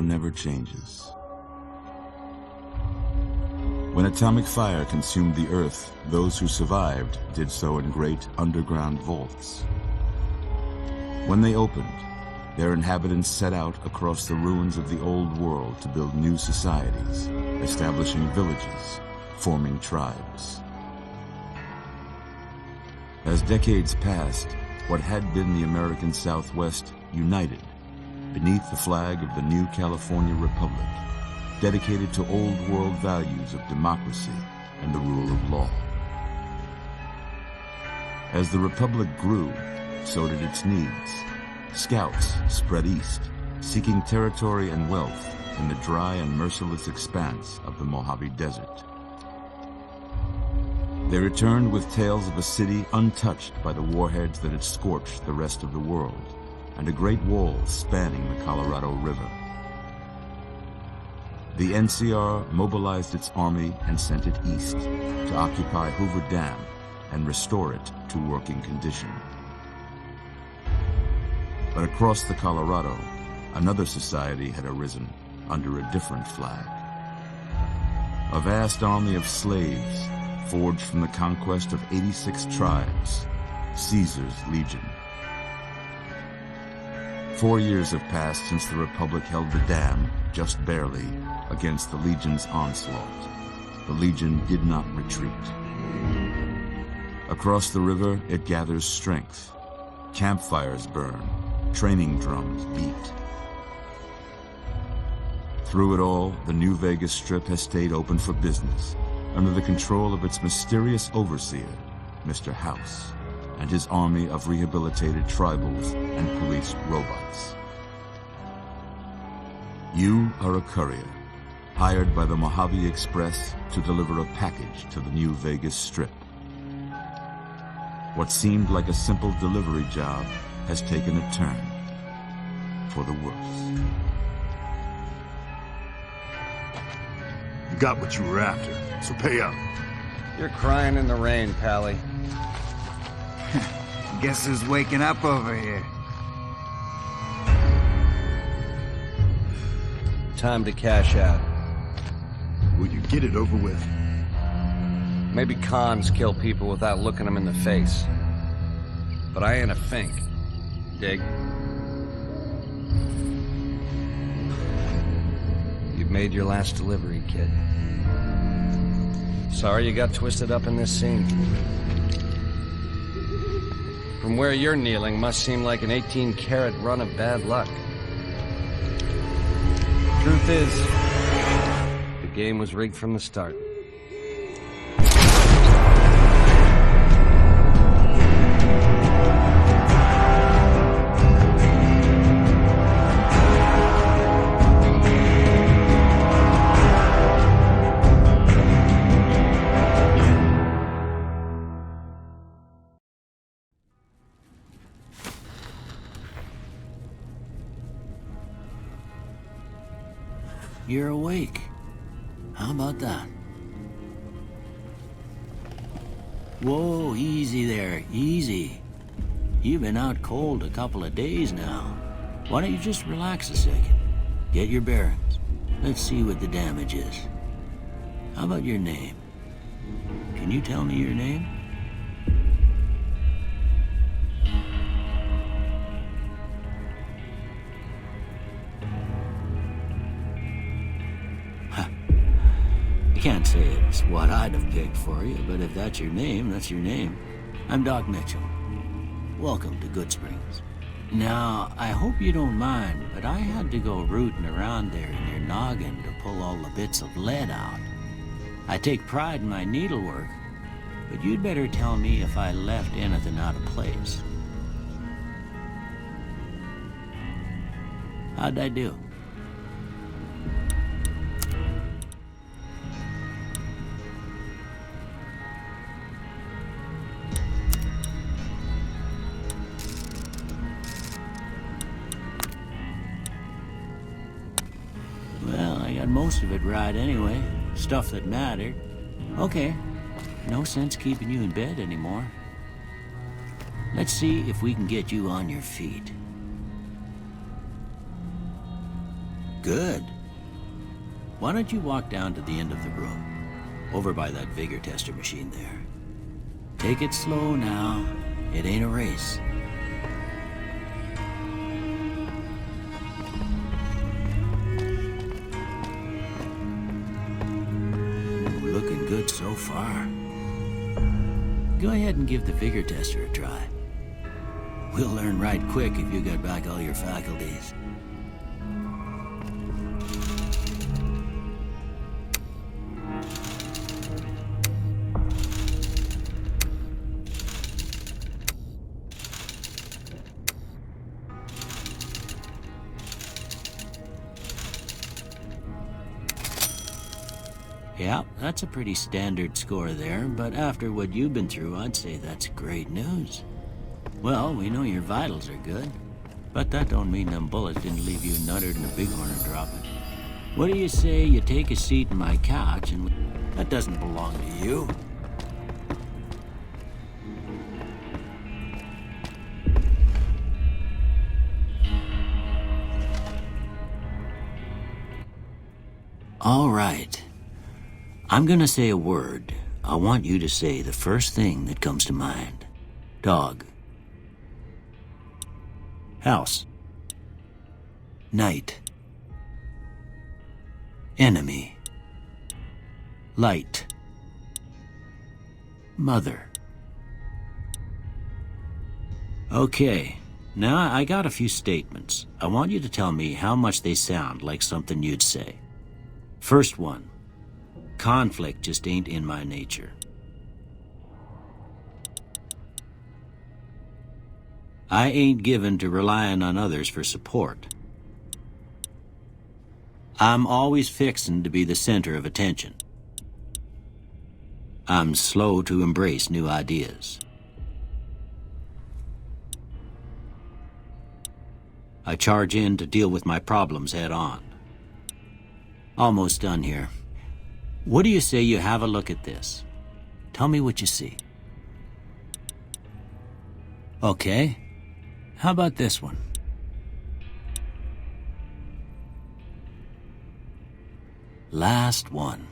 never changes. When atomic fire consumed the Earth, those who survived did so in great underground vaults. When they opened, their inhabitants set out across the ruins of the old world to build new societies, establishing villages, forming tribes. As decades passed, what had been the American Southwest united beneath the flag of the new California Republic, dedicated to old world values of democracy and the rule of law. As the Republic grew, so did its needs. Scouts spread east, seeking territory and wealth in the dry and merciless expanse of the Mojave Desert. They returned with tales of a city untouched by the warheads that had scorched the rest of the world, and a great wall spanning the Colorado River. The NCR mobilized its army and sent it east to occupy Hoover Dam and restore it to working condition. But across the Colorado, another society had arisen under a different flag. A vast army of slaves forged from the conquest of 86 tribes, Caesar's Legion. 4 years have passed since the Republic held the dam, just barely, against the Legion's onslaught. The Legion did not retreat. Across the river, it gathers strength. Campfires burn, training drums beat. Through it all, the New Vegas Strip has stayed open for business, under the control of its mysterious overseer, Mr. House, and his army of rehabilitated tribals and police robots. You are a courier, hired by the Mojave Express to deliver a package to the New Vegas Strip. What seemed like a simple delivery job has taken a turn for the worse. You got what you were after, so pay up. You're crying in the rain, Pally. Guess who's waking up over here? Time to cash out. Will you get it over with? Maybe cons kill people without looking them in the face. But I ain't a fink. Dig? You've made your last delivery, kid. Sorry you got twisted up in this scene. From where you're kneeling must seem like an 18-carat run of bad luck. Truth is, the game was rigged from the start. You're awake. How about that? Whoa, easy there, easy. You've been out cold a couple of days now. Why don't you just relax a second? Get your bearings. Let's see what the damage is. How about your name? Can you tell me your name? I can't say it's what I'd have picked for you, but if that's your name, that's your name. I'm Doc Mitchell. Welcome to Goodsprings. Now, I hope you don't mind, but I had to go rooting around there in your noggin to pull all the bits of lead out. I take pride in my needlework, but you'd better tell me if I left anything out of place. How'd I do? Most of it right anyway. Stuff that mattered. Okay. No sense keeping you in bed anymore. Let's see if we can get you on your feet. Good. Why don't you walk down to the end of the room, over by that vigor tester machine there. Take it slow now. It ain't a race. Ooh, looking good so far. Go ahead and give the vigor tester a try. We'll learn right quick if you got back all your faculties. Yeah, that's a pretty standard score there, but after what you've been through, I'd say that's great news. Well, we know your vitals are good, but that don't mean them bullets didn't leave you nuttered and a bighorn dropping. What do you say you take a seat in my couch and... That doesn't belong to you. All right. I'm gonna say a word. I want you to say the first thing that comes to mind. Dog. House. Night. Enemy. Light. Mother. Okay, now I got a few statements. I want you to tell me how much they sound like something you'd say. First one. Conflict just ain't in my nature. I ain't given to relying on others for support. I'm always fixin' to be the center of attention. I'm slow to embrace new ideas. I charge in to deal with my problems head on. Almost done here. What do you say you have a look at this? Tell me what you see. Okay. How about this one? Last one.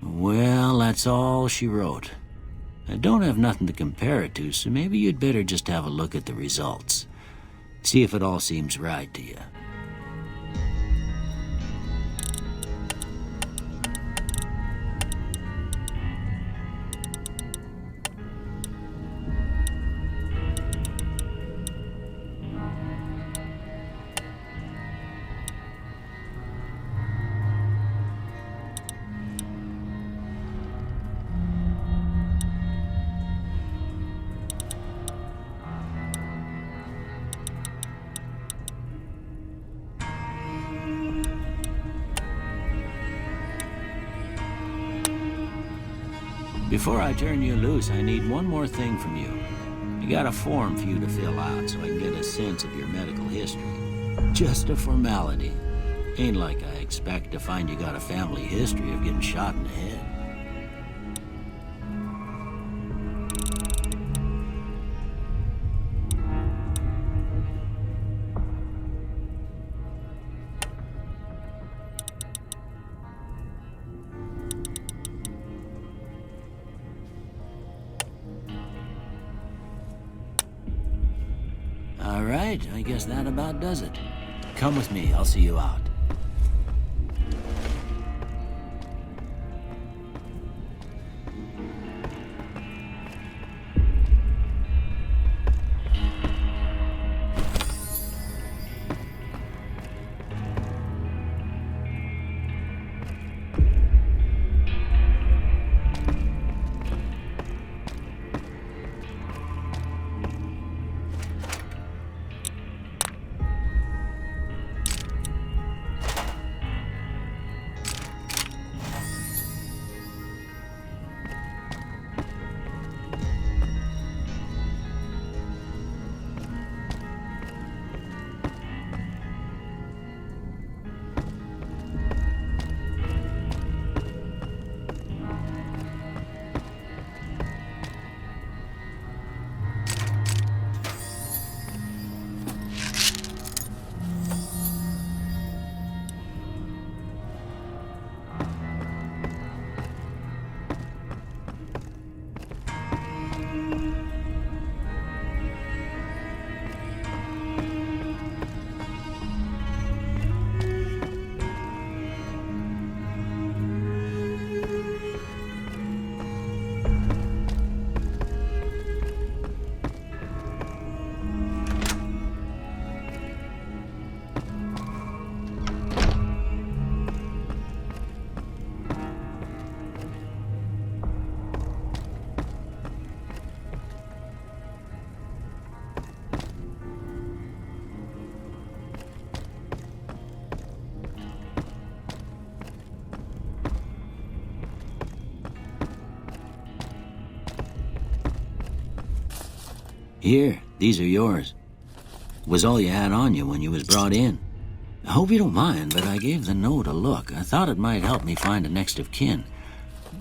Well, that's all she wrote. I don't have nothing to compare it to, so maybe you'd better just have a look at the results. See if it all seems right to you. Before I turn you loose, I need one more thing from you. I got a form for you to fill out so I can get a sense of your medical history. Just a formality. Ain't like I expect to find you got a family history of getting shot in the head. All right, I guess that about does it. Come with me, I'll see you out. Here, these are yours. Was all you had on you when you was brought in. I hope you don't mind, but I gave the note a look. I thought it might help me find a next of kin.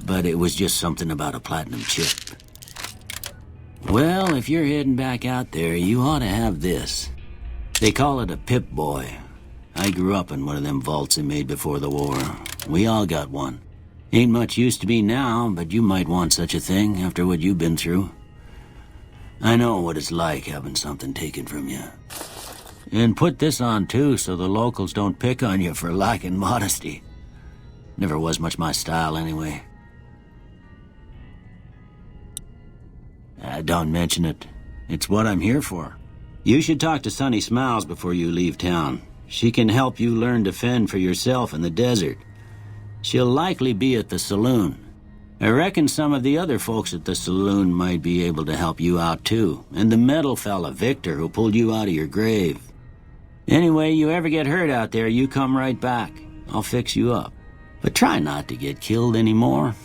But it was just something about a platinum chip. Well, if you're heading back out there, you ought to have this. They call it a Pip-Boy. I grew up in one of them vaults they made before the war. We all got one. Ain't much use to me now, but you might want such a thing after what you've been through. I know what it's like having something taken from you. And put this on too, so the locals don't pick on you for lacking modesty. Never was much my style anyway. Don't mention it. It's what I'm here for. You should talk to Sunny Smiles before you leave town. She can help you learn to fend for yourself in the desert. She'll likely be at the saloon. I reckon some of the other folks at the saloon might be able to help you out too. And the metal fella, Victor, who pulled you out of your grave. Anyway, you ever get hurt out there, you come right back. I'll fix you up. But try not to get killed anymore.